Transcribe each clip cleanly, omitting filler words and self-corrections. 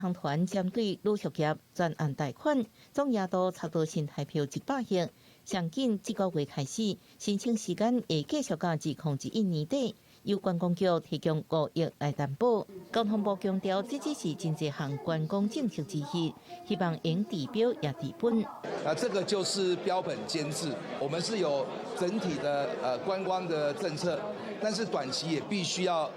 行团针对旅宿业专案贷款，总额度差不多新台币100亿，上紧这个月开始，申请时间会继续到2021年底。由观光局提供5亿来担保。交通部强调，这只是真济项观光政策之一，希望应治标也治本。这个就是标本兼治，我们是有整体的观光的政策，但是短期也必须要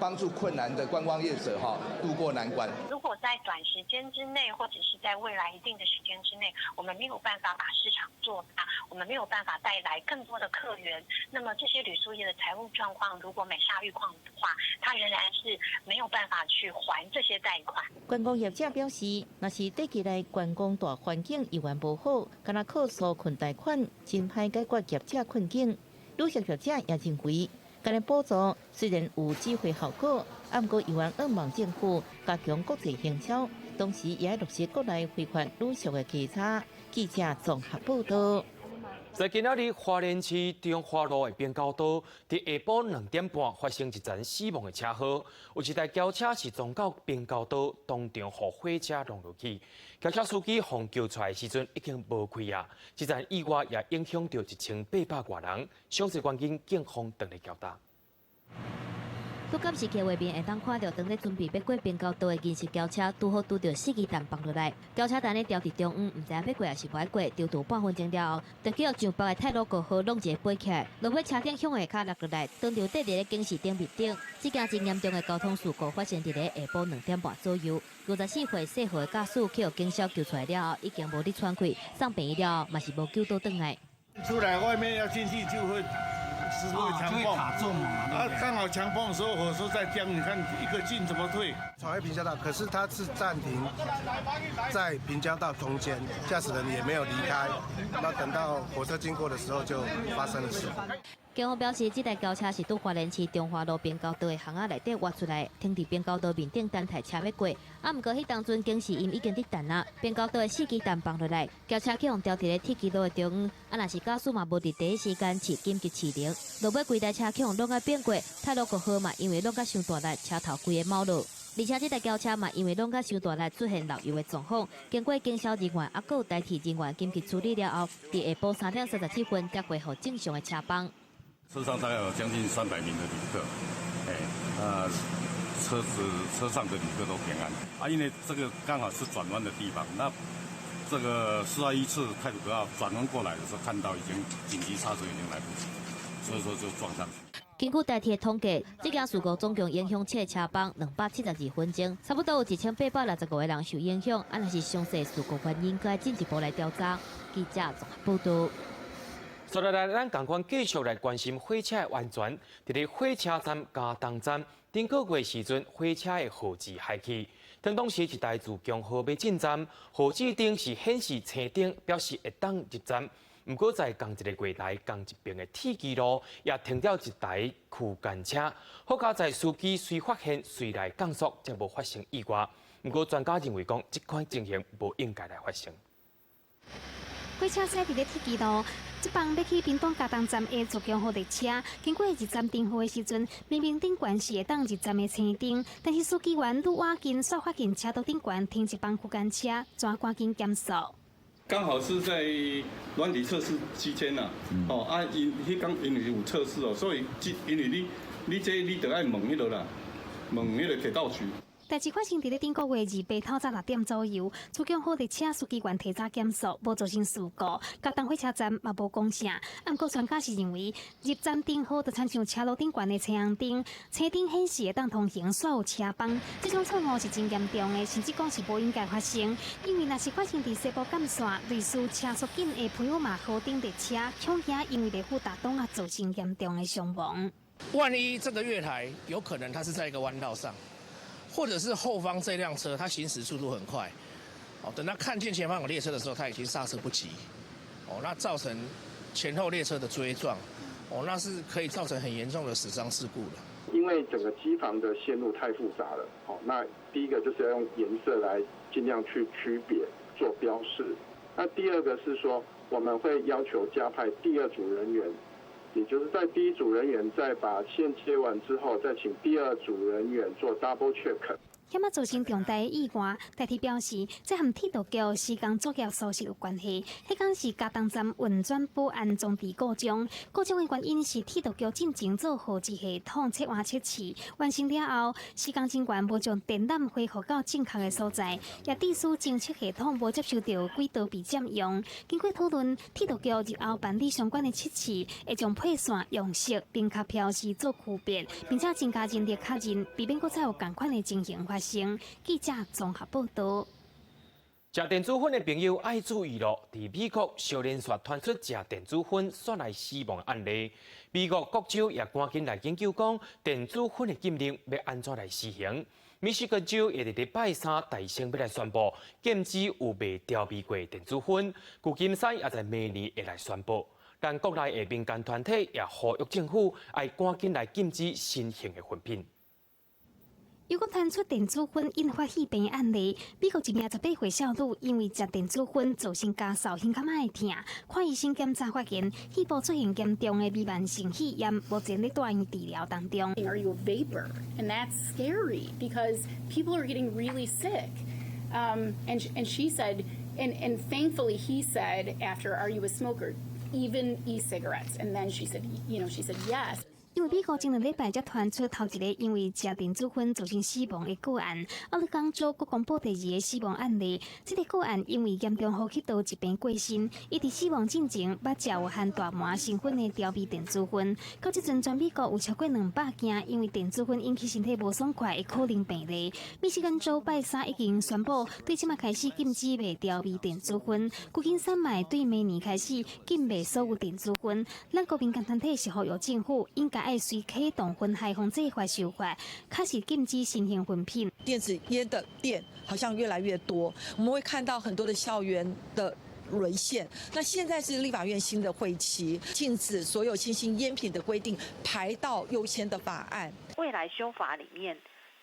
帮助困难的观光业者渡过难关。如果在短时间之内，或者是在未来一定的时间之内，我们没有办法把市场做大，我们没有办法带来更多的客源，那么这些旅宿业的财务状况如果每下愈况的话，它仍然是没有办法去还这些贷款。观光业者表示，若是短期内观光大环境依然无好，敢若靠纾困贷款，真歹解决业者困境。旅宿业者也认为，今日补助虽然有机会效果，不过依然渴望政府加强国际营销，同时也落实国内非法旅宿的稽查。记者综合报道。在今仔日，花莲市中华路的边高道，伫下晡2点半发生一层死亡的车祸。有一台轿车是撞到边高道，当场互火车撞落去。轿车司机被救出来时阵已经无气啊！这场意外也影响到1800多人。详细关键警方等来交代。不敢时刻外面会当看到，当咧准备要过边高道的银色轿车，拄好拄到司机弹放落来。轿车等咧调伫中央，唔知影要过还是歹过，调度半分钟了后，就叫上北的泰罗过河弄一个飞起来，落火车顶向下骹落落来，当场跌伫咧警示顶面顶。这件真严重的交通事故发生伫咧下晡2点半左右。54岁细号的驾驶去警消救出来了后，已经无力喘气，送病院了后，嘛是无救倒转来。出来外面要进去就会。是会强碰刚好强碰的时候，火车在降，你看一个劲怎么退？闯在平交道，可是它是暂停在平交道中间，驾驶人也没有离开。那等到火车经过的时候，就发生了事。警方表示，这台轿车是伫花莲市中华路边高道的巷仔内底挖出来，停伫边高道面顶等待车要过。不过，迄当阵警示因已经伫等啊，边高道的司机弹放落来，轿车去互调伫咧铁轨路的中央。若是驾驶嘛无伫第一时间饲紧急启灵，落尾规台车去互弄到变过，泰路过河嘛，因为弄到伤大力，车头规个冒落。而且这台轿车嘛，因为弄到伤大力，出现漏油的状况，经过警消人员还有代替人员紧急处理了后，伫下晡3点37分调回互正常的车帮。车上大概有将近300名的旅客，车上的旅客都平安因为这个刚好是转弯的地方，那这个421次泰鲁格号转弯过来的时候，看到已经紧急刹车已经来不及，所以说就撞上去。根据代替的统计，这件事故总共影响车车帮272分钟，差不多有1865个人受影响。若是详细事故原因，该进一步来调查。记者综合报道。接下来，咱同款继续来关心火车的安全。伫咧火车站加东站，顶个月时阵，火车的号志开启。当时一台自强号要进站，号志顶是显示青灯，表示会当入站。不过在同一个月台同一边的铁轨路，也停掉一台区间车。好佳在司机虽发现随来降速，才无发生意外。不过专家认为讲，这款情形无应该来发生。火车驶伫咧铁轨路，这帮要去屏东加东站的自强号列车，经过入站停号的时阵，明明顶悬是会当入站的青灯，但是司机员愈晚近煞发现车道顶悬停一帮区间车，怎赶紧减速？刚好是在软体测试期间呐，因为有测试所以因为你得爱问迄个啦，问迄个铁道局。代志发生伫咧顶个月2头早6点左右，自强号列车司机员提早减速，无造成事故。高东火车站嘛无讲啥，不过专家是认为入站灯号就亲像车路顶悬的青红灯，青灯显示会当通行所有车帮，这种错误是真严重的，甚至讲是无应该发生。因为若是发生伫西部干线，类似车速紧的普悠玛号顶列车，恐惊因为列车打洞造成严重的伤亡。万一这个月台有可能它是在一个弯道上。或者是后方这辆车，它行驶速度很快，等它看见前方有列车的时候，它已经刹车不及，那造成前后列车的追撞，那是可以造成很严重的死伤事故的。因为整个机房的线路太复杂了，那第一个就是要用颜色来尽量去区别做标示，那第二个是说我们会要求加派第二组人员。也就是在第一组人员在把线接完之后，再请第二组人员做 double check。险造成重大意外，代替表示，这和铁道局施工作业疏失有关系。迄天是嘉东站运转保安装置故障，故障的原因是铁道局进前做后置系统切换测试，完成了后，施工人员无将电缆恢复到正确的所在，也致使侦测系统无接受到轨道被占用。经过讨论，铁道局日后办理相关的测试，会将配线用色并较标示做区别，并且增加人力确认，避免再有同款的情形发生。记者综合报道。食电子烟的朋友爱注意咯！伫美国少年说传出食电子烟率来死亡案例，美国各州也赶紧来研究讲电子烟的禁令要安怎来施行。密西根州也伫礼拜三大声要来宣布禁止有卖调味过电子烟，旧金山也在明年会来宣布。但国内的民间团体也呼吁政府要赶紧来禁止新型的烟品。又搁传出电子烟引发肺病案例，美国一名18岁少女因为食电子烟造成家扫胸卡仔的痛，看医生检查发现肺部出现严重的弥漫性肺炎，目前在住院治疗当中。Are you a vapor? And that's scary because people are getting really sick. And she said, and thankfully he said after, are you a smoker? Even e-cigarettes. And then she said, she said yes. 因为美国前2礼拜才传出头一个因为食电子烟造成死亡的个案，奥勒冈州国公布第2个死亡案例。这个个案因为严重呼吸道疾病过身，伊伫死亡进前捌食有含大麻成分的调味电子烟。到即阵，全美国有超过200件因为电子烟引起身体无爽快的可能病例。密西根州拜三已经宣布，对即马开始禁止卖调味电子烟。旧金山嘛对明年开始禁卖所有电子烟。咱国民间团体是呼吁政府应该。爱随启动烟害防治法修法，开始禁止新型烟品。电子烟的店好像越来越多，我们会看到很多的校园的沦陷。那现在是立法院新的会期，禁止所有新型烟品的规定排到优先的法案。未来修法里面，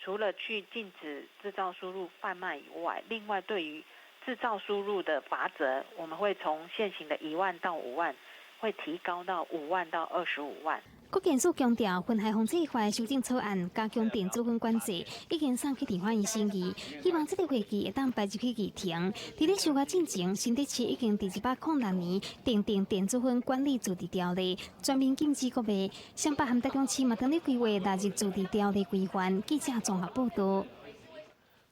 除了去禁止制造、输入、贩卖以外，另外对于制造、输入的罚则，我们会从现行的1万到5万，会提高到5万到25万。国检署强调，烟害防治法的修正草案加强电子烟管制，已经送去地方议审议，希望这个会期会当排入去议程。伫咧修法进前，新北市已经伫1806年订定电子烟管理自治条例，全面禁止国卖。双北和台中市嘛，等咧规划纳入自治条例规范。记者综合报道。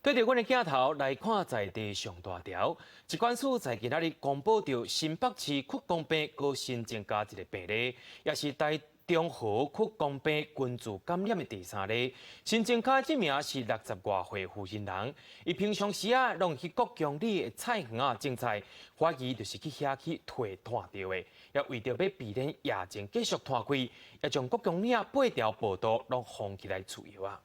对着阮的镜头来看在地上大条，疾管署在今仔日公布着新北市曲江边高新增加一个病例，也是台中和曲江边群聚感染的第3例。新增加这名是60多岁妇人，伊平常时拢去国强里的菜园种菜，怀疑就是去遐去退摊着的，也为着要避免疫情继续摊开，也将国强里8条步道拢封起来处理啊。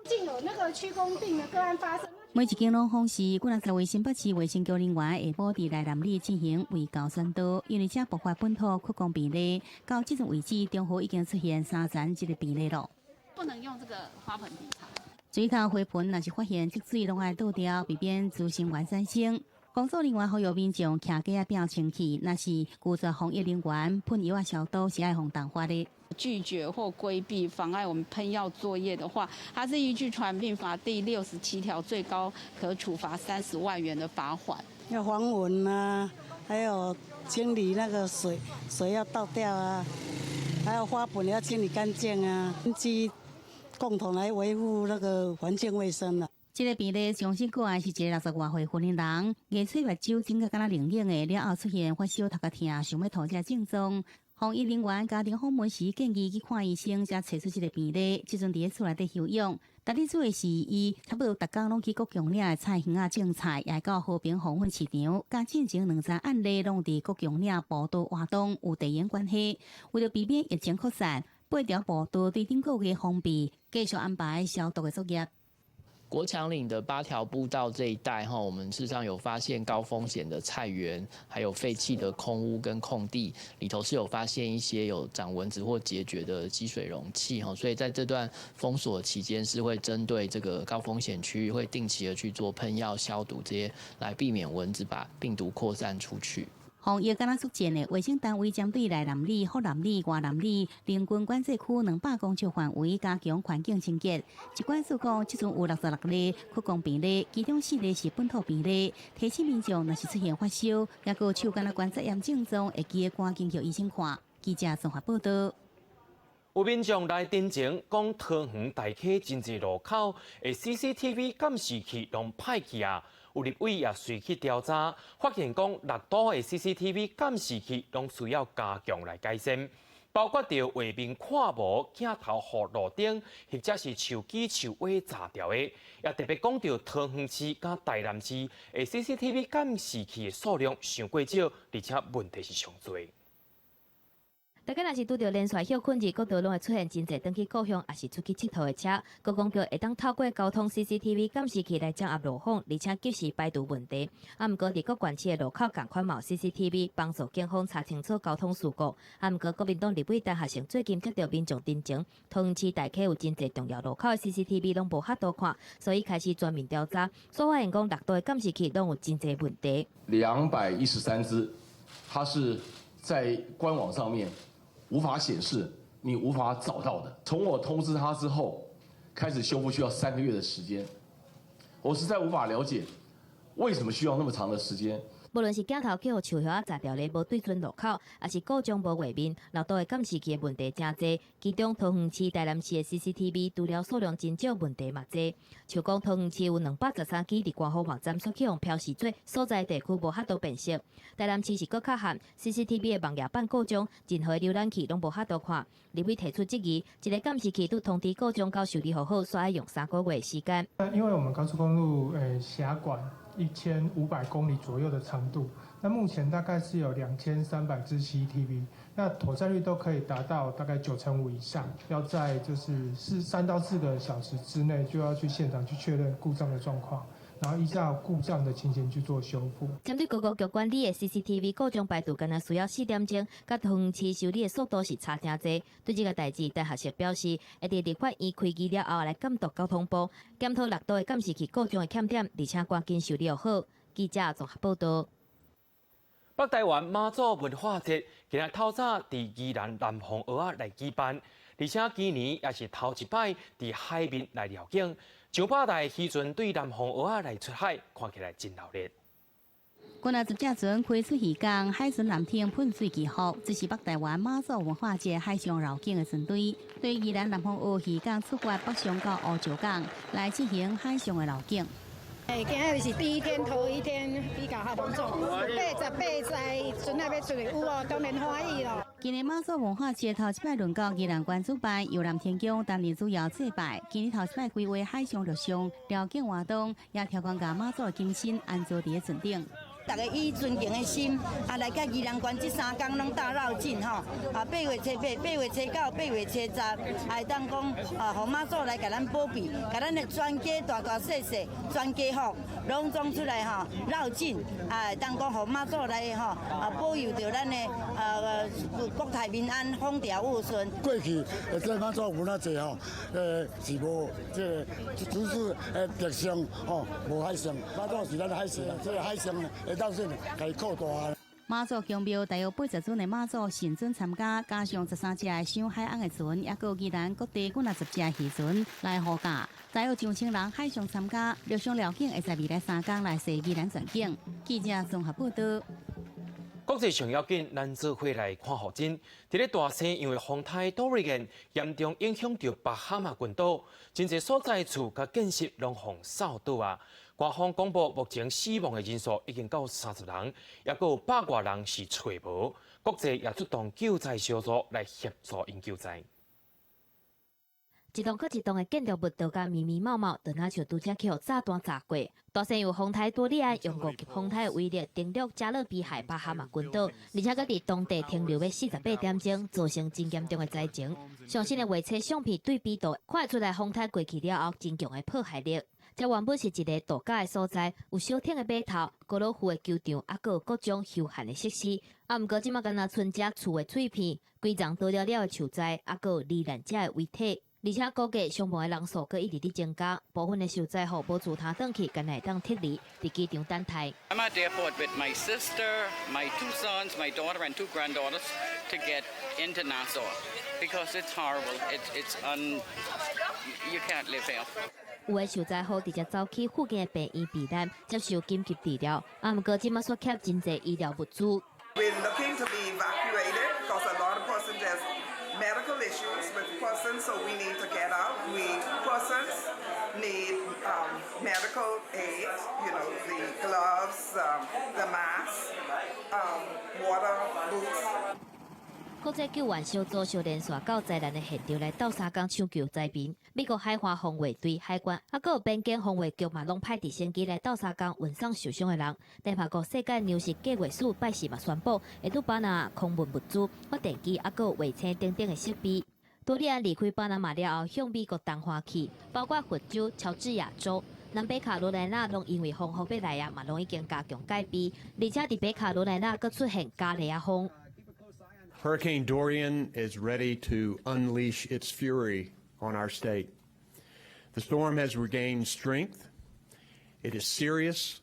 竟有那个区公病的个案发生。每一间拢封市，今仔日为新北市卫生局人员下晡伫内南里进行卫教宣导，因为这爆发本土曲江病例，到即阵为止，中和已经出现31个病例了。不能用这个花盆底茶。水沟花盆若是发现积水，拢爱倒掉，避免滋生原产生。工作人员呼吁民众徛街变清气，若是负责防疫人员喷药消毒是爱防弹发的。拒绝或规避妨碍我们喷药作业的话，它是依据《传染病法》第67条，最高可处罚30万元的罚款。要防蚊啊，还有清理那个水要倒掉啊，还有花盆要清理干净啊，共同来维护那个环境卫生啊。这个病例上新个案是一个60多岁婚姻人，牙齿目睭整个敢若冷冷的，了后出现发烧、头壳痛，想要吐这症状。防疫人员家庭访问时建议去看医生，才找出这个病例。即阵伫咧厝内底休养。但你做的是伊差不多逐工拢去国强岭的菜园种菜，也到和平红粉市场。甲进前2桩案例拢伫国强岭步道活动有地缘关系。为了避免疫情扩散，8条步道对顶个月封闭，继续安排消毒的作业。国强岭的8条步道这一带我们事实上有发现高风险的菜园，还有废弃的空屋跟空地，里头是有发现一些有长蚊子或孑孓的积水容器所以在这段封锁期间是会针对这个高风险区域，会定期的去做喷药消毒这些，来避免蚊子把病毒扩散出去。防疫敢若速建的卫生单位针对内南里、福南里、外南里、邻近管制区200公尺范围加强环境清洁。疾管署讲，即阵有66例屈公病例，其中4例是本土病例。提醒民众若是出现发烧，也有手敢若观察炎症状，会记得赶紧叫医生看。记者综合报道。有民众来တင်情，讲桃园大溪真济路口的 CCTV 监视器拢歹去啊。有立委也随去调查，发现讲6都的 CCTV 监视器拢需要加强来改善，包括着画面看无镜头互路顶，或者是树枝树尾炸掉的，也特别讲到桃园市甲台南市的 CCTV 监视器的数量上过少，而且问题是上多。大家若是拄到连续休困日，各道拢会出现真侪登去故乡，也是出去佚佗的车。各公叫会当透过交通 CCTV 监视器来掌握路况，而且及时排除问题。毋过，伫各县市的路口共款有 CCTV 帮助警方查清楚交通事故。毋过，国民党立委陈学成最近接到民众တင်情，桃园市大溪有真侪重要路口的 CCTV 拢无法度看，所以开始全面调查。所发现讲6都的监视器拢有真侪问题。213只，它是在官网上面无法显示，你无法找到的。从我通知他之后，开始修复需要3个月的时间，我实在无法了解为什么需要那么长的时间。无论是镜头去互树叶砸掉咧无对准路口，还是故障无画面，6都的监视器的问题真多。其中桃园市、台南市的 CCTV 除了数量真少，问题嘛多。像讲桃园市有213支伫官方网站所起用标示做所在地区无法度辨识，台南市是搁较罕 CCTV 的网页版故障，任何浏览器拢无法度看。立委提出质疑，一个监视器都通知故障到修理好好，所以用3个月的时间。因为我们高速公路辖管1500公里左右的长度，那目前大概是有2300支 CCTV， 那妥善率都可以达到大概95%以上，要在就是3到4个小时之内就要去现场去确认故障的状况，然后依照故障的情形去做修复。针对各局管理的 CCTV 故障排除，敢若需要4点钟，甲桃园市修理的速度是差真多。对这个代志，陈学成表示，会伫立法院开议了后来监督交通部，检讨6都的监视器故障的欠点，而且赶紧修理好。记者综合报道。北台湾妈祖文化节今日透早伫宜兰南方蚵仔来举办，而且今年也是头一摆伫海面来绕境。上百台渔船对南方蚵仔来出海，看起来真热烈。今仔10只船开出渔港，海巡蓝天喷水祈福，这是北台湾妈祖文化节海上绕境的船队，对宜兰南方蚵渔港出发北上到乌石港来进行海上的绕境。今日是第一天，头一天比较较隆重，88载船也要出去，有哦，当然欢喜咯。今年妈祖文化节头一摆轮到宜兰县主办，由南天宫担任主要祭拜。今年头一摆规划海上陆上绕境活动，也挑光甲妈祖的金身安坐伫船顶。大家以尊敬的心，来甲宜兰县这3天拢大绕境吼，8月初8、8月初9、8月初10，会当讲互妈祖来甲咱保庇，甲咱的全家大大小小全家福拢总出来吼绕境，会当讲互妈祖来吼保佑着咱的国泰民安、风调雨顺。过去这妈祖文化节吼，是无这主事特上吼无海上，妈祖是咱的海上，这个海上呢。妈祖宫庙大约80尊的妈祖神尊参加，加上13只的上海岸的船，也有宜兰各地几20只渔船来护驾。大约上千人海上参加，陆上绕境会在未来3天来设宜兰全境。记者综合报道。国际上要紧，咱做伙来看好真。伫咧大西因为风台 Dorian 严重影响到巴哈马群岛，真侪所在厝甲建设拢风扫倒啊。官方公布，目前死亡的人数已经到30人，也有100多人是找无。国际也出动救灾小组来协助因救灾。一栋搁一栋的建筑物都甲密密茂茂，就若像拄则去互炸弹炸过。大西有风台多利安用5级风台的威力登陆加勒比海巴哈马群岛，而且搁伫当地停留了48点钟，造成真严重的灾情。上新的画册相片对比度看出来，风台过去了后真强的破坏力。这原本是一个度假的所在，有小艇的码头、高尔夫的球场，还有各种休闲的设施。毋过即马敢若剩只厝的碎片、规丛倒了的树材，还有罹难者的遗体。而且估计上班的人数佫一直伫增加，部分的受灾户无自他转去，干来当撤离伫机场等待。I'm at the airport with my sister, my 2 sons, my daughter, and 2 granddaughters to get into Nassau because it's horrible. You can't live here. 有的受灾户直接走去附近的病院避难，接受紧急治疗。不过，即马所欠真侪医疗物资。We're looking to be evacuated because a lot of persons have medical issues with persons, so we need to get out. Persons need medical aid, the gloves, the masks, water, boots. 国际救援小组小连续到灾难的现场来斗相共抢救灾民。美国海华防卫队、海关，还有边境防卫局嘛，拢派直升机来斗相共运送受伤的人。联合国世界粮食计划署拜四嘛宣布，会对巴拿空运物资、发电机，还有卫生等等的设备。多利安离开巴拿马了后，向美国东花去，包括佛州、乔治亚州、南北卡罗来纳，拢因为风要来啊，嘛拢已经加强戒备，而且伫北卡罗来纳佫出现加利亚风。Hurricane Dorian is ready to unleash its fury on our state. The storm has regained strength. It is serious,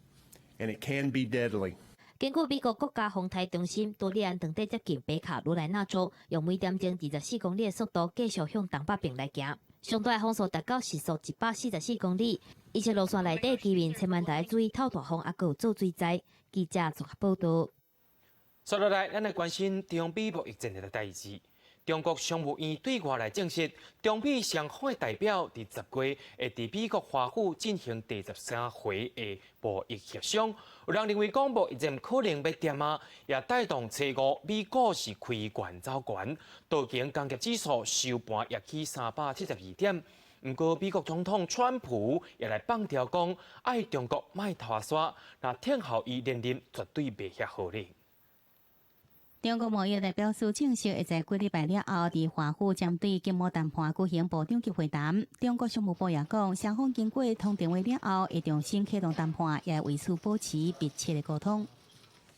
and it can be deadly. 根据美国国家风台中心，多利安当地接近北卡罗来纳州，用每点钟24公里的速度继续向东北边来行，上大风速达到时速144公里。而且路线内底居民千万大注意透大风，还有做水灾。记者综合报道。接落来，咱来关心中美贸易战的代志。中国商务院对外来证实，中美双方的代表伫10月会伫美国华府进行第13回的贸易协商。有人认为，讲贸易战可能要点啊，也带动初五美股是开悬走悬，道琼工业指数收盘跃起372点。不过，美国总统川普也来放条讲，爱中国卖拖沙，那听候伊连任绝对袂遐好哩。中国贸易代表处正式会在几礼拜了后，伫华府针对经贸谈判举行部长级会谈。中国商务部也讲，双方经过通电话了后，会重新启动谈判，也为此保持密切的沟通。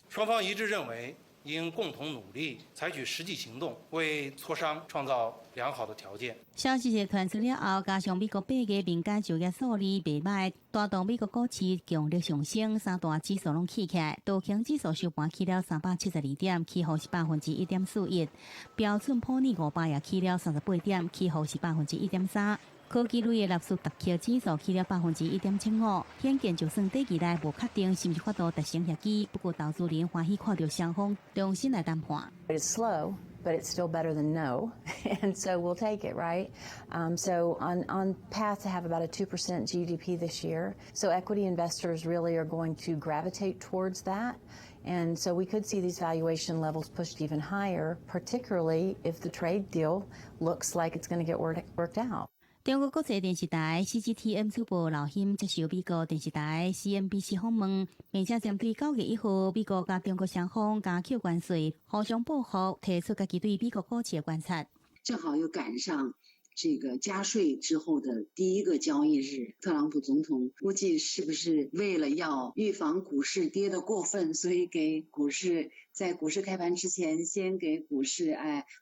双方一致认为，应共同努力，采取实际行动，为磋商创造良好的条件。消息是传出了后，加上美国8月民间就业数字袂歹，带动美国股市强力上升，三大指数拢起起来。道琼指数收盘起了372点，起伏是1.41%；标准普尔500也起了38点，起伏是1.3%。科技类的纳斯达克指数起了1.75%，显见就算短期内无确定是毋是法度达成协议，不过投资人欢喜看到双方重新来谈判。It's slow, but it's still better than no, and so we'll take it, right? So on path to have about a 2% GDP this year. So equity investors really are going to gravitate towards that. And so we could see these valuation levels pushed even higher, particularly if the trade deal looks like it's going to get worked out. 中国国际电视台 CGTN 主播刘鑫接受美国电视台 CNBC 访问，并且针对9月1号美国甲中国双方加扣关税、互相报复，提出家己对美国股市的观察。正好又赶上这个加税之后的第一个交易日，特朗普总统估计是不是为了要预防股市跌得过分，所以给股市在股市开盘之前先给股市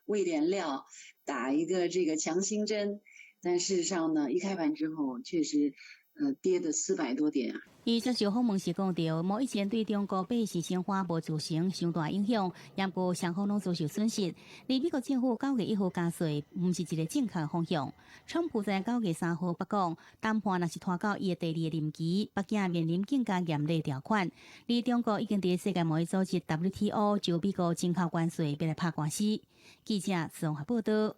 喂点料，打一个这个强心针。但事实上呢，一开盘之后确实，跌了400多点啊。伊接受访问时讲到，贸易战对中国百市生活无造成上大影响，也不过双方拢遭受损失。而美国政府9月1号加税，毋是一个正确的方向。川普在9月3号捌讲，谈判若是拖到伊的第2个任期，北京面临更加严厉条款。而中国已经伫世界贸易组织 WTO 就美国进口关税要来拍官司。记者综合报道。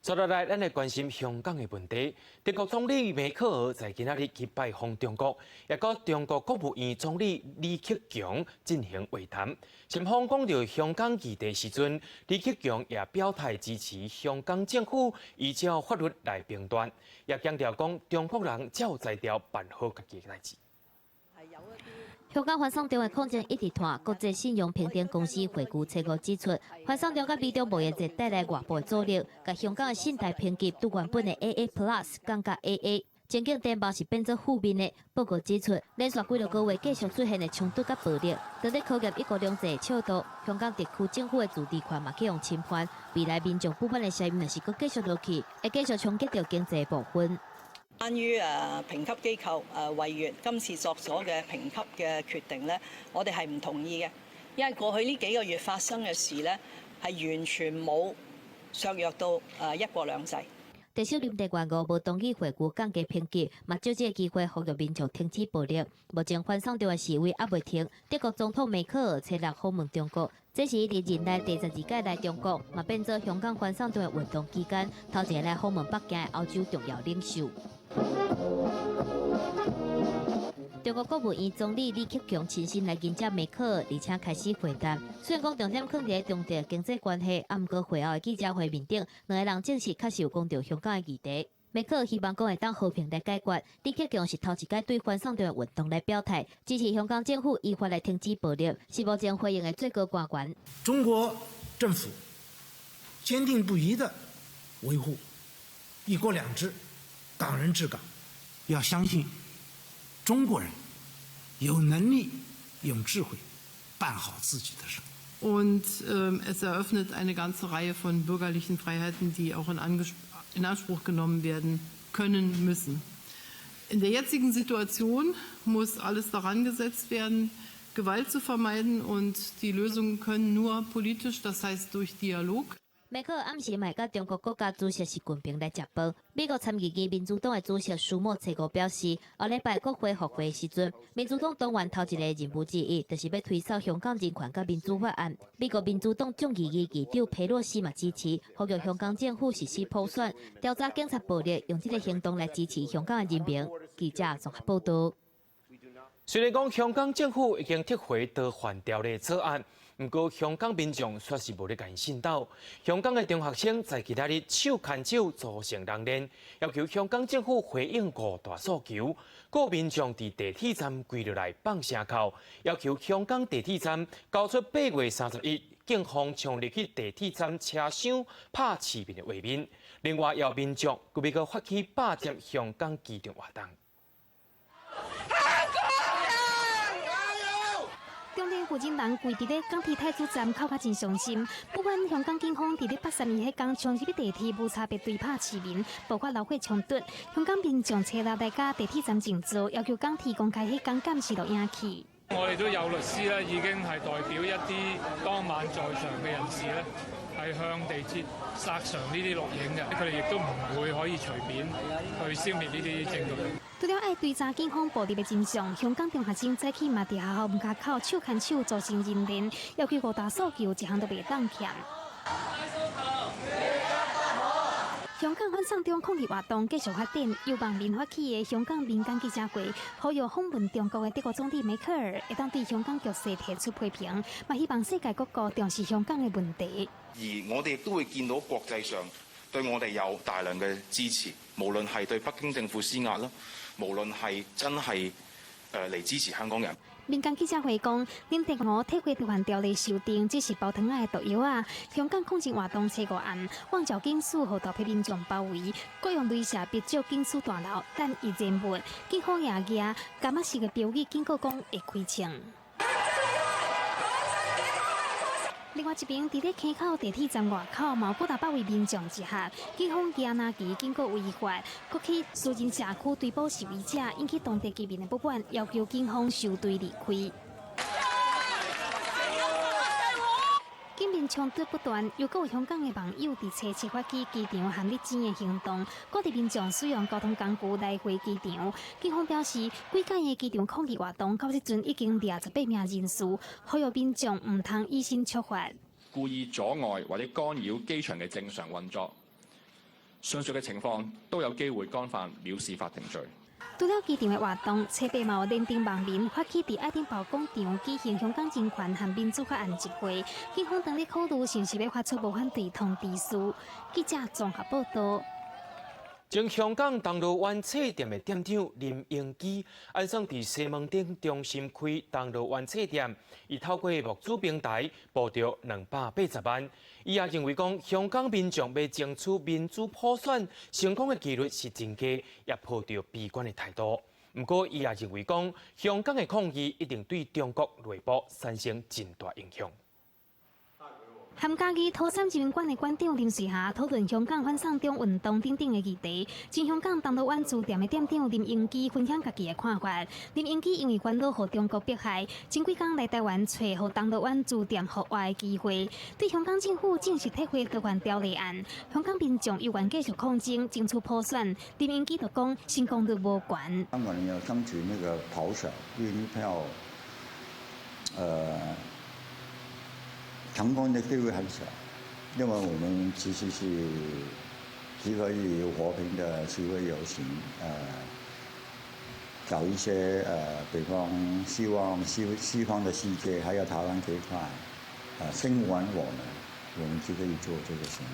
接落来，咱来关心香港的问题。德国总理梅克尔在今仔日去拜访中国，也跟中国国务院总理李克强进行会谈。双方讲到香港议题时阵，李克强也表态支持香港政府依照法律来评断，也强调讲中国人照在调办好家己的代志。香港反送中的抗争一直拖，国际信用评定公司会估初五指出，反送中甲美中贸易战带来外部的阻力，甲香港的信贷评级对原本的AA+ 降到AA。前景电报是变作负面的。报告指出，连续几个月继续出现的冲突甲暴力，当地考验一国两制的尺度，香港特区政府的自治权嘛去用侵犯。未来民众不满的声音若是阁继续落去，会继续冲击到经济部分。關於評級機構惠譽今次作咗嘅評級嘅決定咧，我哋係唔同意嘅，因為過去呢幾個月發生嘅事咧係完全冇削弱到一國兩制。特首林鄭月娥無同意回顧降低評級，嘛借這個機會呼籲民眾停止暴力。目前反送中的示威還未停，德國總統梅克爾7日訪問中國，這是伊歷任來第12屆來中國，嘛變做香港反送中的運動期間頭一個來訪問北京的歐洲重要領袖。中國國務院總理李克強親身來迎接梅克爾，而且開始會談。雖然講重點放在中德經濟關係，毋過會後的記者會面頂，兩個人證實確實有講到香港的議題。梅克爾希望講會當和平來解決。李克強是頭一屆對反送中的運動來表態，支持香港政府依法來停止暴力，是目前回應的最高官員。中國政府堅定不移地維護一國兩制、港人治港，要相信中國人有能力、有智慧辦好自己的事。Und es eröffnet eine ganze Reihe von bürgerlichen Freiheiten, die auch in Anspruch genommen werden können müssen. In der jetzigen Situation muss alles daran gesetzt werden, Gewalt zu vermeiden, und die Lösungen können nur politisch, das heißt durch Dialog. 梅克尔暗时嘛，甲中国国家主席习近平来接报。美国参议院民主党的主席舒默7日表示，下礼拜国会复会时阵，民主党党员头一个任務之一，就是要推销香港人權甲民主法案。美國民主黨眾議院議長佩洛西嘛支持，呼籲香港政府實施普選，調查警察暴力，用這個行動來支持香港的人民。記者綜合報道。雖然講香港政府已經撤回逃犯條例草案。不過，香港民眾卻是無咧關心到，香港嘅中學生在其他日手牽手組成人鏈，要求香港政府回應5大訴求。個民眾佇地鐵站跪落來放聲哭，要求香港地鐵站交出8月31日警方衝入去地鐵站車廂拍市民嘅畫面。另外，要民眾佢要發起霸佔香港機場活動。中天負責人跪佇咧港鐵太子站哭甲真傷心。不管香港警方佇咧82日迄天衝入地鐵無差別對拍市民，包括流血衝突。香港民眾7日來甲地鐵站靜坐，要求港鐵公開迄天監視錄影器。我哋都有律師咧，已經係代表一啲當晚在場嘅人士咧，係向地鐵索償呢啲錄影嘅，佢哋亦都唔會可以隨便去消滅呢啲證據。除了愛追查警方暴力嘅真相，香港中學生早起嘛佇學校門口手牽手組成人鏈，要求5大訴求一項都袂當欠。香港反送中抗議活動繼續發展，由網民發起嘅香港民間記者會，呼籲訪問中國嘅德國總理梅克爾會當對香港局勢提出批評，嘛希望世界各國重視香港嘅問題。而我哋亦都會見到國際上對我哋有大量嘅支持，無論係對北京政府施壓啦，無論係真係嚟支持香港人。民間記者會講，林鄭月娥撤回逃犯條例修訂，只是包糖仔的毒藥啊！香港抗爭活動7個案，旺角警署遭到被民眾包圍，各用雷射逼照警署大樓，但伊認沒，警方也驚，甘仔是個標語警告講會開槍。另外一邊，佇咧溪口地鐵站外口，嘛有幾大包圍民眾之下，警方驚拿旗警告違法，擱去私人社區追捕示威者，引起當地居民的不滿，要求警方收隊離開。警民衝突不斷，又有香港的網友佇初7發起機場限日錢的行動，各地民眾使用交通工具來回機場。警方表示，幾屆的機場抗議活動到即陣已經28名人數，呼籲民眾唔通以身觸法。故意阻礙或者干擾機場嘅正常運作，上述嘅情況都有機會干犯藐視法定罪。除了機場的活動，7日嘛有聯定網民發起佇愛丁堡廣場舉行香港人權和民主法案集會，警方當日考慮是不是要發出無反對通知書。記者綜合報道。前香港铜锣湾册店的店长林英基，安上伫西门町中心开铜锣湾册店，伊透过募资平台募到280万。伊也认为讲，香港民众要争取民主普选，成功的几率是增加，也抱着悲观的态度。不过，伊也认为讲，香港的抗议一定对中国内部产生真大影响。含家己土产集运馆的馆长林瑞霞讨论香港反送中运动等等的议题。前香港铜锣湾书店的店长林英基分享家己的看法。林英基因为烦恼被中国迫害，前几天来台湾找互铜锣湾书店合外的机会，对香港政府正式撤回逃犯条例案。香港民众有愿继续抗争，争取普选。林英基就讲，成功率无悬。香港人要争取那个普选，愿意票，成功的机会很小，因为我们其实是只可以和平的示威游行，找一些比方希望西方的世界还有台湾这一块，声援我们就可以做这个行为。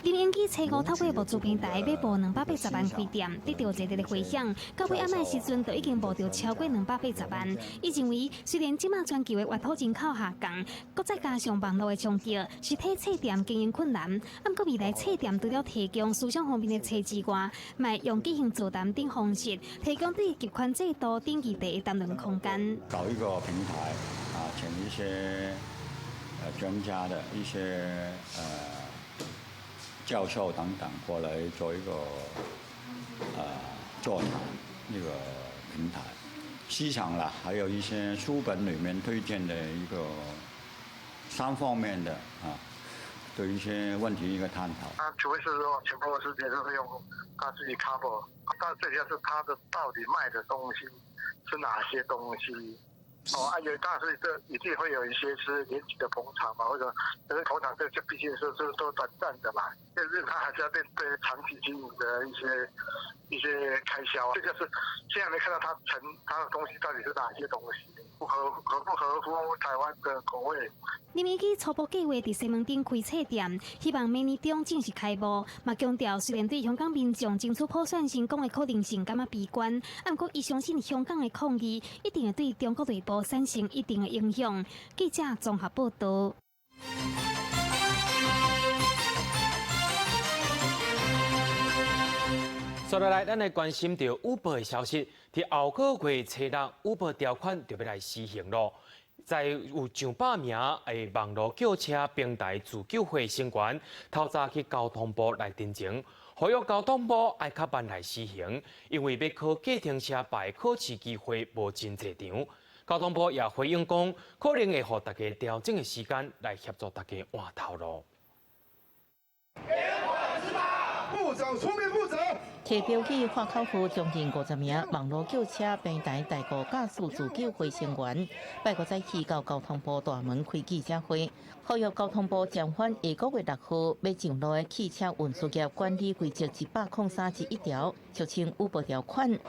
林英基初五透过募资平台要募280万开店，得到热烈的回响。到尾暗暝时阵，就已经募到超过280万。伊认为，虽然即马全球的越土人口下降，搁再加上网络的冲击，实体册店经营困难。不过未来册店除了提供思想方面的册之外，卖用举行座谈等方式，提供对集权制度等议题的谈论空间。搞一个平台请一些专家的一些教授等等过来做一个座谈那个平台，市场啦，还有一些书本里面推荐的一个3方面的对一些问题一个探讨。除非是说全部的时间都是用他自己 cover， 但最主要是他的到底卖的东西是哪些东西。有，但是这一定会有一些是年纪的捧场嘛，或者可是捧场这就毕竟是都短暂的嘛，就是他还是要面对长期经营的一些开销。这就是现在没看到他的东西到底是哪些东西，不合乎台湾的口味。林英基初步计划伫西门町开册店，希望明年中正式开幕。嘛强调，虽然对香港民众争取普选成功的可能性感到悲观，不过伊相信香港的抗议一定会对中国内部产生一定的影响。记者综合报道。接下来，咱来关心到 Uber 的消息。伫后个月初六 ，Uber 条款就要来施行咯。在有上百名的网络叫车平台自救会成员，透早去交通部来申请，呼吁交通部爱较慢来施行，因为要考计程车牌考试机会无真侪场。交通部也回应讲，可能会互大家调整的时间来协助大家换头路。部长出面负责。提标记花口区将近50名网络叫车平台代购驾驶自救会成员，拜五早起到交通部大门开记者会，呼吁交通部暂缓下个月6号要上路的汽车运输业管理规则131条，俗称Uber条款。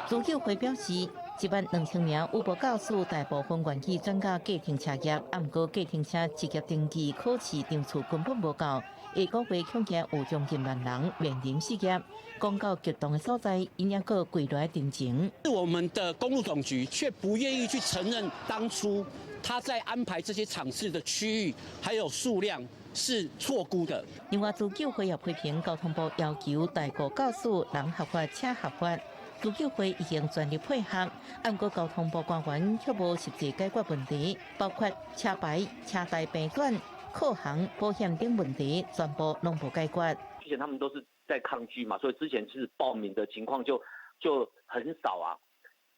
自救会表示，12000名Uber驾驶大部分愿意转到计程车业，不过计程车职业登记考试场次根本无够。下个月恐惊有将近万人面临失业，公告激动的所在，因也个归来定情。我们的公路总局却不愿意去承认，当初他在安排这些场次的区域还有数量是错估的。另外，自救会也批评交通部要求代购驾驶人合法车合法。自救会已经全力配合，不过交通部官员却无实际解决问题，包括车牌、车贷变转、扣行、保险等问题，全部拢无解决。之前他们都是在抗拒嘛，所以之前是报名的情况就很少啊，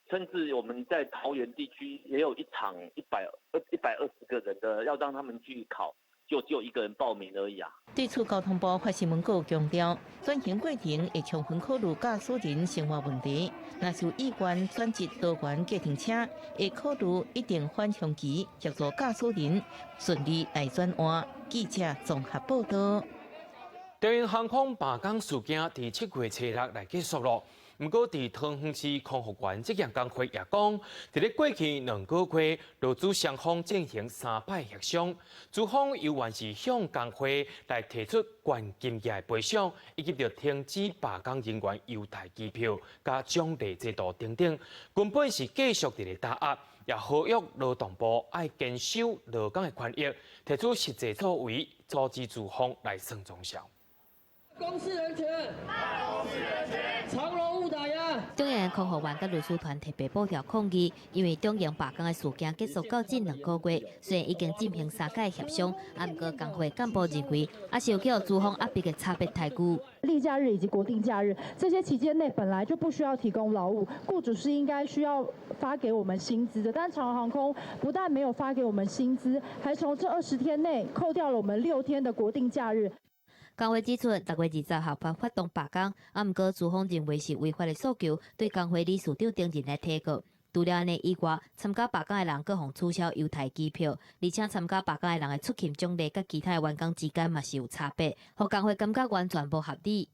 甚至我们在桃园地区也有一场120个人的要让他们去考。就只有1个人报名而已啊！对此，交通部发新闻稿强调，转型过程会充分考虑驾驶人生活问题。若是有意愿转职多元计程车，会考虑一定缓冲期，协助驾驶人顺利来转换。记者综合报道。中央航空罢工事件伫7月初6来结束咯。不过，伫桃园市康复馆这项工会也讲，伫咧过去2个月，劳资双方进行3摆协商，资方由原是向工会来提出关金额赔偿，以及着停止罢工人员优待机票、加奖励制度等等，根本是继续伫咧打压。也呼吁劳动部爱坚守劳工的权益，提出实际作为，阻止资方来算中小。公司人权，长荣误打压。中央康复员甲律师团提备布条抗议，因为中央罢工的事件结束到近2个月，虽然已经进行3届协商，不过工会干部认为，受到资方压迫的差别太久。例假日以及国定假日这些期间内本来就不需要提供劳务，雇主是应该需要发给我们薪资的。但长荣航空不但没有发给我们薪资，还从这20天内扣掉了我们6天的国定假日。工会指出，10月20号发动罢工，不过资方认为是违法的诉求，对工会理事长丁仁来提告。除了安尼以外，参加罢工的人各互取消优待机票，而且参加罢工的人的出勤奖励，甲其他的员工之间嘛是有差别，互工会感觉完全不合理。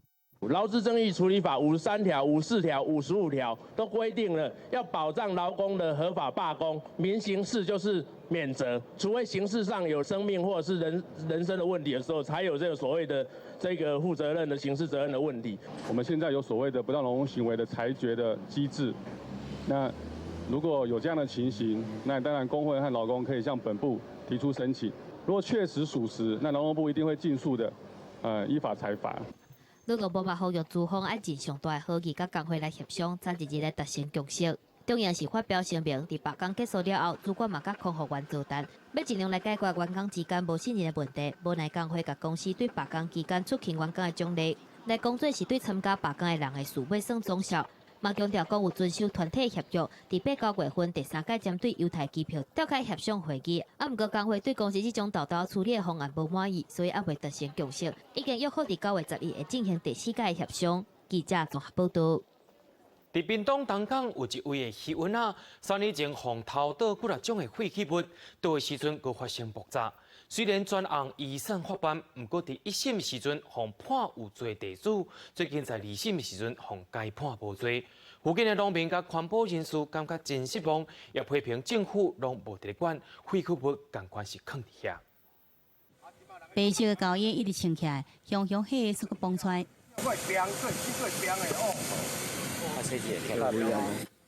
劳资争议处理法53条、54条、55条都规定了要保障劳工的合法罢工，民刑事就是免责，除非刑事上有生命或者是人身的问题的时候，才有这个所谓的这个负责任的刑事责任的问题。我们现在有所谓的不当劳工行为的裁决的机制，那如果有这样的情形，那当然工会和劳工可以向本部提出申请，如果确实属实，那劳动部一定会尽速的依法裁罚。劳动部嘛呼吁资方爱尽上大的好意，甲工会来协商，早日来达成共识。中央是发表声明，伫罢工结束了后，主管嘛甲康复员座谈，要尽量来解决员工之间无信任的问题。无奈工会甲公司对罢工期间出勤员工的奖励，来讲做是对参加罢工的人的事要算总数。嘛强调讲有遵守团体协约，伫8、9月份第3届针对优待机票召开协商会议。不过工会对公司这种豆豆处理的方案无满意，所以还未达成共识。已经约好伫9月12会进行第4届协商。记者综合报道。伫屏东东港有一位的渔翁3年前碰偷倒几60种的废弃物，倒的时阵佫发生爆炸。虽然专案移送法办，不过伫1审时阵互判有罪地主，最近在2审时阵互改判无罪。附近的农民甲环保人士感觉真失望，也批评政府拢无伫管废弃物，共款是放伫遐。白色的高烟一直升起来，香香火速个蹦出来。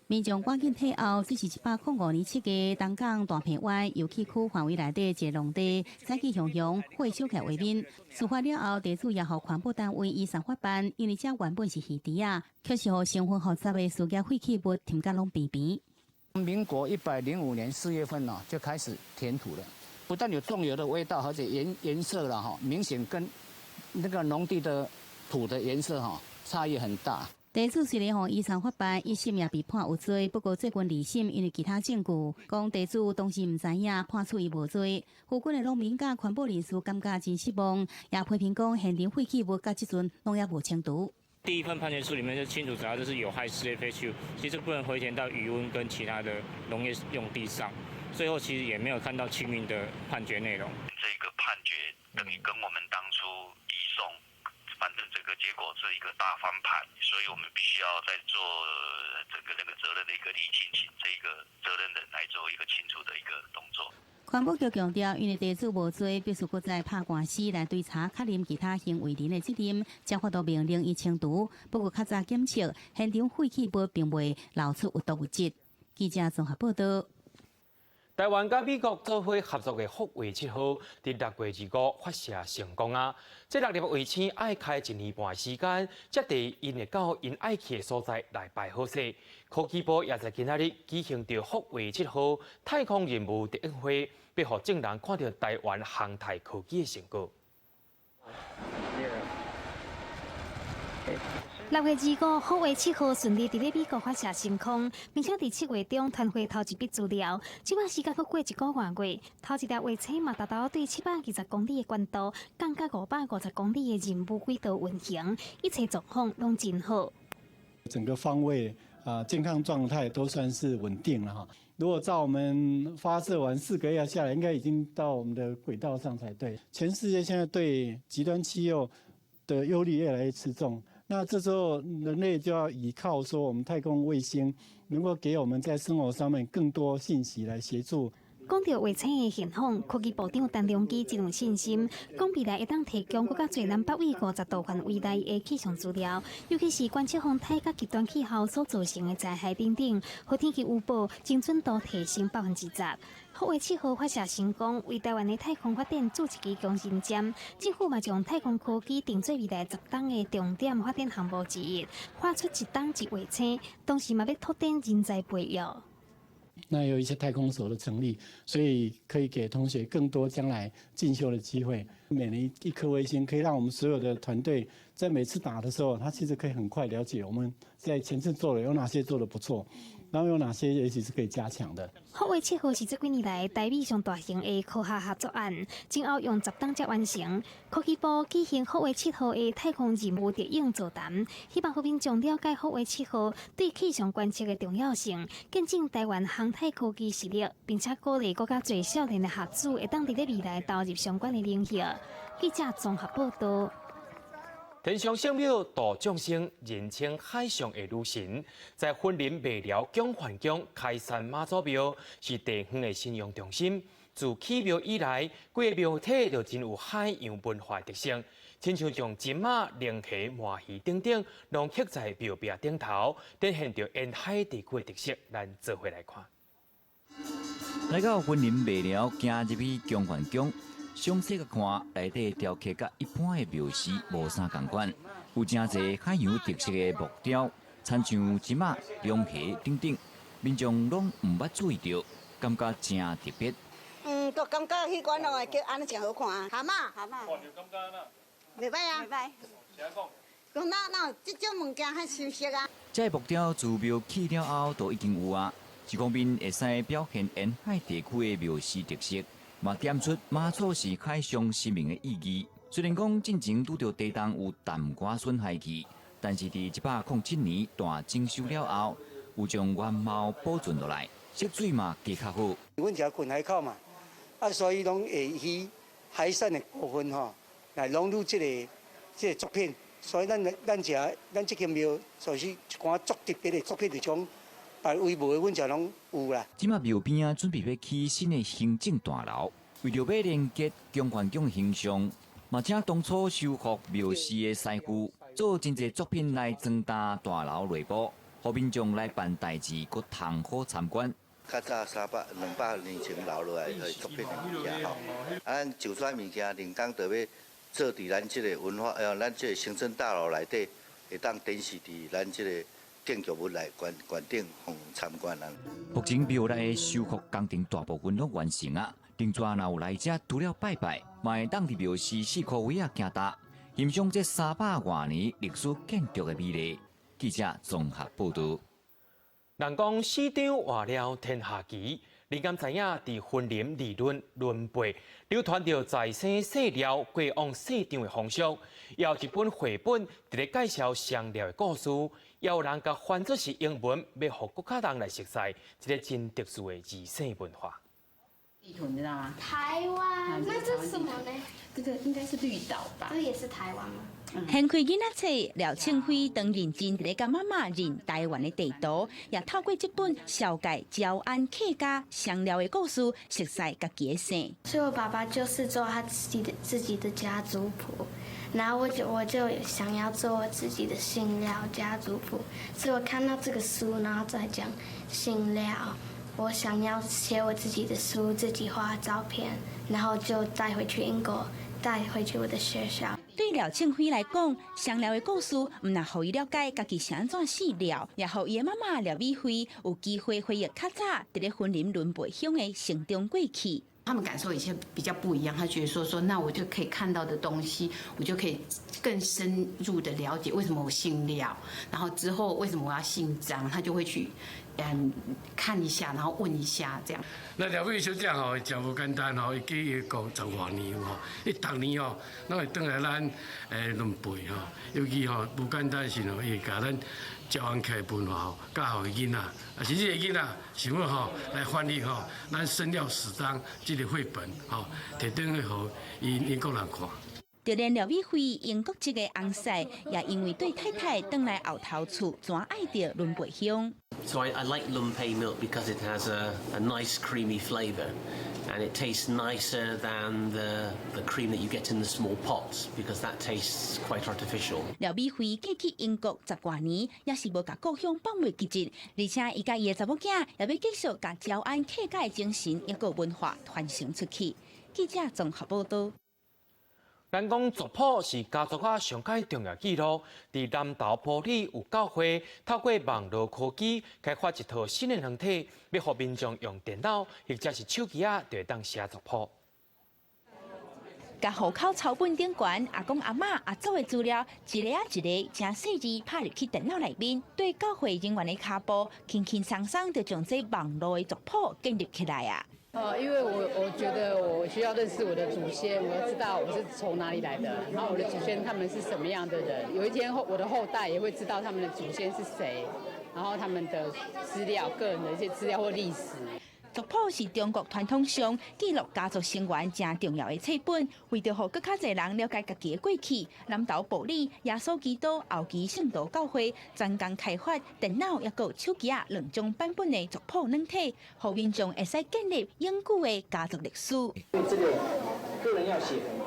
民众赶紧退后，这是105年7月东港大坪湾游憩区范围内底一个农地，早起熊熊火烧起为民。事发了后，地主也互环保单位依上法办，因为这原本是鱼池啊，却是互成分复杂的塑胶废弃物添甲拢边边。民国105年4月份就开始填土了，不但有重油的味道，而且颜色了明显跟那个农地的土的颜色差异很大。地主虽然依上法办，1审也被判有罪，不过最近2审因为其他证据，讲地主当时唔知影，判处伊无罪。附近的农民甲环保人士感觉真失望，也批评讲现场废弃物甲即阵拢也无清除。第一份判决书里面就清楚指到这是有害事业废弃物，其实不能回填到渔温跟其他的农业用地上。最后其实也没有看到清明的判决内容。这个判决等于跟我们当初移送。反正这个结果是一个大翻盘，所以我们必须要在做这个责任的一个厘清，请这个责任人来做一个清楚的一个动作。环保局强调，因为地主无罪，必须搁再拍官司来追查确认其他行为人的责任，才发到命令伊清除。不过较早检测现场废弃物并未流出有毒物质。记者综合报道。台湾甲美国做伙合作的福卫7号，伫6月25发射成功啊！这6粒卫星爱开1年半时间，才伫因会到因爱去的所在来摆好势。科技部也在今仔日举行着福卫7号太空任务特映会，要互众人看到台湾航太科技的成果。 6月25，福卫7号顺利伫咧美国发射成功，并且伫7月中传回头一笔资料。即摆时间阁过1个多月，头一粒卫星嘛达到对720公里的高度，降到550公里的任务轨道运行，一切状况拢真好。整个方位健康状态都算是稳定了哈。如果照我们发射完4个月下来，应该已经到我们的轨道上才对。全世界现在对极端气候的忧虑越来越吃重。那这时候人类就要依靠说我们太空卫星能够给我们在生活上面更多信息来协助。讲到卫星的现况，科技部长陈良基真有信心，讲未来会当提供更加侪咱北纬50度范围内的气象资料，尤其是观测风台甲极端气候所造成的灾害等等，和天气预报精准度提升10%。福卫7号发射成功，为台湾的太空发展筑一支攻心针。政府嘛将太空科技定做未来10档的重点发展项目之一，划出一档一卫星，同时嘛要拓展人才培育。那有一些太空所的成立，所以可以给同学更多将来进修的机会。每年一颗卫星，可以让我们所有的团队在每次打的时候，他其实可以很快了解我们在前次做的有哪些做的不错，然后有哪些也许是可以加强的。福卫7号是这几年来台美上大型的科学合作案，前后用10档才完成。科技部举行福卫7号的太空任务特应座谈，希望和民众了解福卫7号对气象观测的重要性，见证台湾航太科技实力，并且鼓励更加侪少年的学子会当伫咧未来投入相关的领域。记者综合报道。天上圣庙大众生，人称海上的女神，在婚林麦寮江环宫开山妈祖庙是地方的信仰中心。自起庙以来，几个庙体就真有海洋文化特色，亲像将金马、龙虾、麻鱼等等，拢刻在庙壁顶头，展现着沿海地区的特色。咱做伙来看。来到婚林麦寮，行入去江环宫。详细个看，内底雕刻甲一般的庙寺无啥共款，有真侪海洋特色的木雕，亲像金马、龙虾等等，民众拢毋捌注意到，感觉真特别。都感觉迄款拢会叫安尼真好看啊！蛤蟆，袂歹啊，袂歹。讲那这种物件较熟悉啊。这木雕自庙起了后，都已经有啊，一方面会使表现沿海地区的庙寺特色。嘛点出妈祖是海上生命的意义。虽然讲进前拄到地动有淡薄损害去，但是伫107年大整修了后，有将原貌保存落来，色水嘛加较好。阮家近海口嘛，所以拢会以海产的部分吼来融入这个作品。所以咱这间庙就是一寡足特别的作品，就种别位无的，阮就拢有啦。即马庙边啊，准备要起新的行政大楼，为着要连接江环宫形象，嘛请当初修复庙寺的师傅，做真侪作品来增大大楼内部，互民众来办代志，搁通好参观。较早200年前留落来的作品的物件吼，咱就遮物件，连工就要做伫咱即个文化，咱即个行政大楼内底，会当展示伫咱即个。建筑物来观顶互参观啊！目前庙内的修复工程大部分都完成啊，另抓若有来者除了拜拜，嘛会当伫庙寺4块位啊行踏，欣赏这300多年历史建筑的美丽。记者综合报道。人讲市场换了天下奇，你敢知影？伫婚林理论轮辈流传着在生细料过往市场的风俗，也有一本绘本伫咧介绍香料的故事。也有人甲翻作是英文，要互国家人来熟悉一个真特殊的字姓文化。地图你知道吗？台湾，那这是什么呢？这个应该是绿岛吧？这也是台湾吗？掀开囡仔册，廖庆辉当认真伫咧甲妈妈认台湾的地图，也透过这本小改招安客家香料的故事，熟悉家己的姓。所以我爸爸就是做他自己的家族谱。然后我就想要做我自己的姓廖家族谱，所以我看到这个书，然后再讲姓廖，我想要写我自己的书，自己画照片，然后就带回去英国，带回去我的学校。对廖庆辉来讲，香料的故事唔但互伊了解家己是安怎死廖，也互伊的妈妈廖美惠有机会回忆较早伫咧婚林轮辈乡的成长过去。他们感受有些比较不一样，他觉得说那我就可以看到的东西，我就可以更深入的了解为什么我姓廖，然后之后为什么我要姓张，他就会去看一下，然后问一下这样。那廖美小姐吼，真无简单吼，伊记讲10多年吼，伊逐年吼，拢会转来咱轮辈吼，尤其吼无简单是吼，伊会甲咱招安客文化吼，教互囡仔，啊是这个囡仔想要吼来翻译吼，咱生料史章这个绘本吼，摕转去互英国人看。就连廖美惠英国籍的翁婿，也因为对太太回来后头厝，全爱着轮培香。So I like Lumpei milk because it has a nice creamy flavour, and it tastes nicer than the cream that you get in the small pots because that tastes quite artificial. 廖美惠嫁去英国10多年，也是无甲故乡放袂记节，而且伊甲伊的查某囝也要继续甲侨安客家的精神，也个文化传承出去。记者综合报道。咱讲族谱是家族化上界重要记录，伫南投埔里有教会透过网络科技开发一套新的软体，要互民众用电脑或者是手机就会当写族谱。甲户口草本顶悬阿公阿嬷阿祖的资料，一个一个正细致拍入去电脑内面，对教会人员的脚步，轻轻松松就将这网络的族谱建立起来啊！因为我觉得我需要认识我的祖先，我要知道我是从哪里来的，然后我的祖先他们是什么样的人，有一天我的后代也会知道他们的祖先是谁，然后他们的资料、个人的一些资料或历史。族谱是中国传统上记录家族成员正重要的册本，为着让更较侪人了解家己的过去，南投埔里耶稣基督后期圣道教会专工开发电脑也有手机2种版本的族谱软体，让民众会使建立永久的家族历史。这个个人要写很难，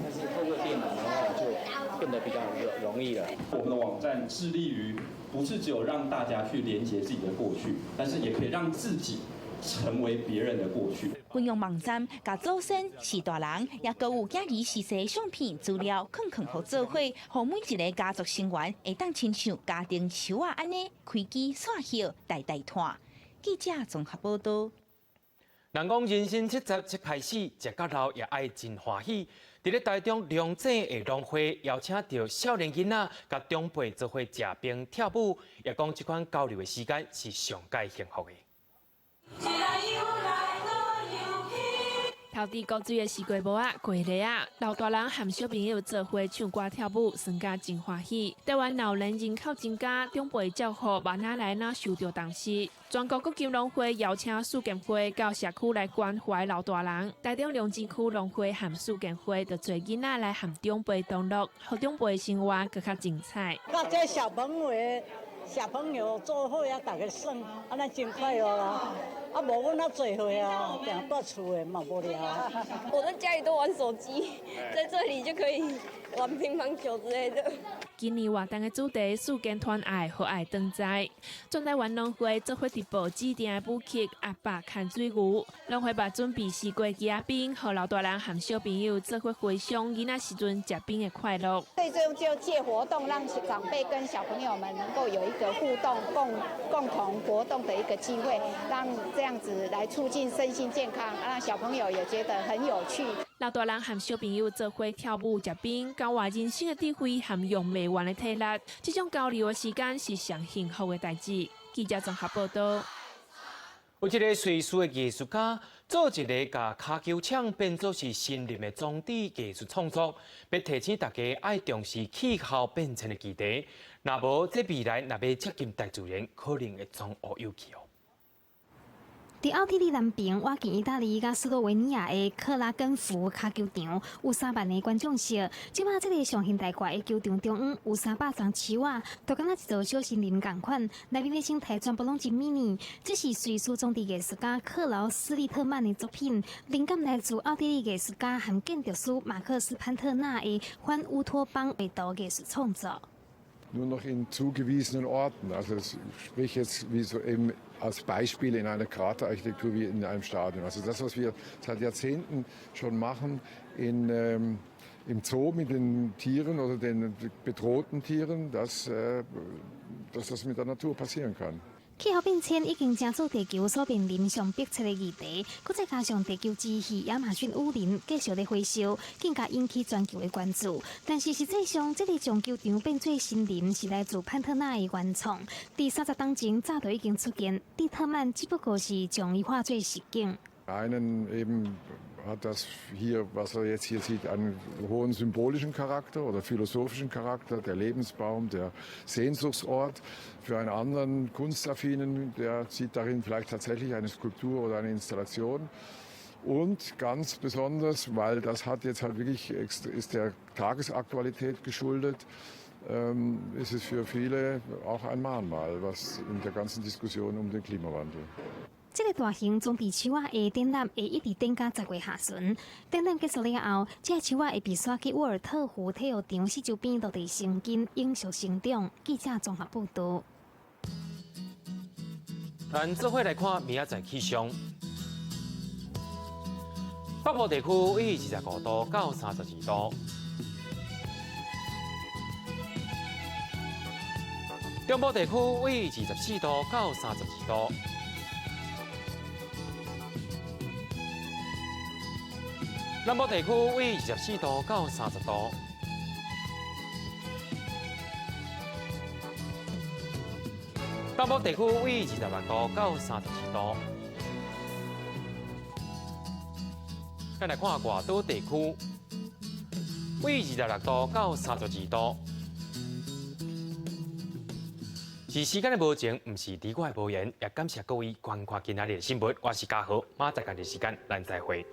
但是透过电脑的话就变得比较容易了。我们的网站致力于不是只有让大家去连接自己的过去，但是也可以让自己成为别人的过去。运用网站，甲祖先、士大人，也各有家己逝世相片资料，放好做伙，让每一个家族成员会当亲像家庭树啊安尼开机散叶，代代传。记者综合报道。人讲人生77开始，食到老也爱真欢喜。伫咧台中龙井的农会，邀请到少年囡仔甲长辈做伙食冰跳舞，也讲这款交流的时间是上界幸福的。头伫高水的四季帽过日老大人和小朋友做伙唱歌跳舞，生家真欢喜。台湾老人人口增加，长辈照顾万哪来哪受到重视。全国国金农会邀请树建会到社区来关怀老大人。台中龙井区农会和树建会就做囡仔来和长辈同乐，让长辈生活更加精彩。甲这小朋友做伙啊，大家耍，安尼真快乐啦。啊，无阮啊做伙啊，定住厝的嘛无聊啊。我在家里都玩手机，在这里就可以玩乒乓球之类的。今年活动的主题树根团爱和爱同在，全台湾农会做伙直播指定的舞曲《阿爸看水牛》，农会把准备四季鸡仔冰，和老大人和小朋友做伙回想囡仔时阵食冰的快乐。最终就借活动，让长辈跟小朋友们能够有一个互动、共同活动的一个机会，让这样子来促进身心健康，让小朋友也觉得很有趣。老大人和小朋友做伙跳舞、食冰，教活人生的智慧和用不完的体力。这种交流的时间是上幸福的代志。记者综合报道。有一个瑞士的艺术家做一个把卡球场变作是森林的装置艺术创作，要提醒大家爱重视气候变迁的议题。若无，这未来若要接近大自然，可能会遭遇有气哦。伫奥地利南边，我近意大利甲斯洛维尼亚的克拉根福卡球场有3万个观众席。即马这个上现代化的球场中央有300丛树啊，就敢若一座小森林共款，内面的生态全部拢真美丽。这是瑞士种地艺术家克劳斯利特曼的作品，灵感来自奥地利艺术家和建筑师马克斯潘特纳的反乌托邦味道艺术创作。Nur noch in zugewiesenen Orten, also sprich jetzt wie so eben als Beispiele in einer Kraterarchitektur wie in einem Stadion. Also das, was wir seit Jahrzehnten schon machen im Zoo mit den Tieren oder den bedrohten Tieren, dass das mit der Natur passieren kann. 气候变迁已经正做地球所面临上迫切的议题，搁再加上地球之气亚马逊雨林继续在回收，更加引起全球的关注。但是实际上，这个将球场变做森林是来自潘特纳的原创。第30当前早就已经出现，蒂特曼只不过是将伊化作实景。Einen eben hat das hier, was er jetzt hier sieht, einen hohen symbolischen Charakter oder philosophischen Charakter, der Lebensbaum, der Sehnsuchtsort. Für einen anderen Kunstaffinen, der sieht darin vielleicht tatsächlich eine Skulptur oder eine Installation. Und ganz besonders, weil das hat jetzt halt wirklich, ist der Tagesaktualität geschuldet, ist es für viele auch ein Mahnmal, was in der ganzen Diskussion um den Klimawandel. 这个大型装备手仔的展览会一直展到10月下旬。展览结束了后，这手仔会被刷去沃尔特湖体育场四周边落地生根、永续成长。记者综合报道。咱做伙来看明仔载气象。北部地区为25度到32度，中部地区为24度到32度，南部地区为24度到30度，北部地区为26度到32度。咱来看外岛地区，为26度到32度。是时间的无情，唔是离我的无言，也感谢各位观看今仔日的新闻。我是嘉豪，马仔今日时间，咱再会。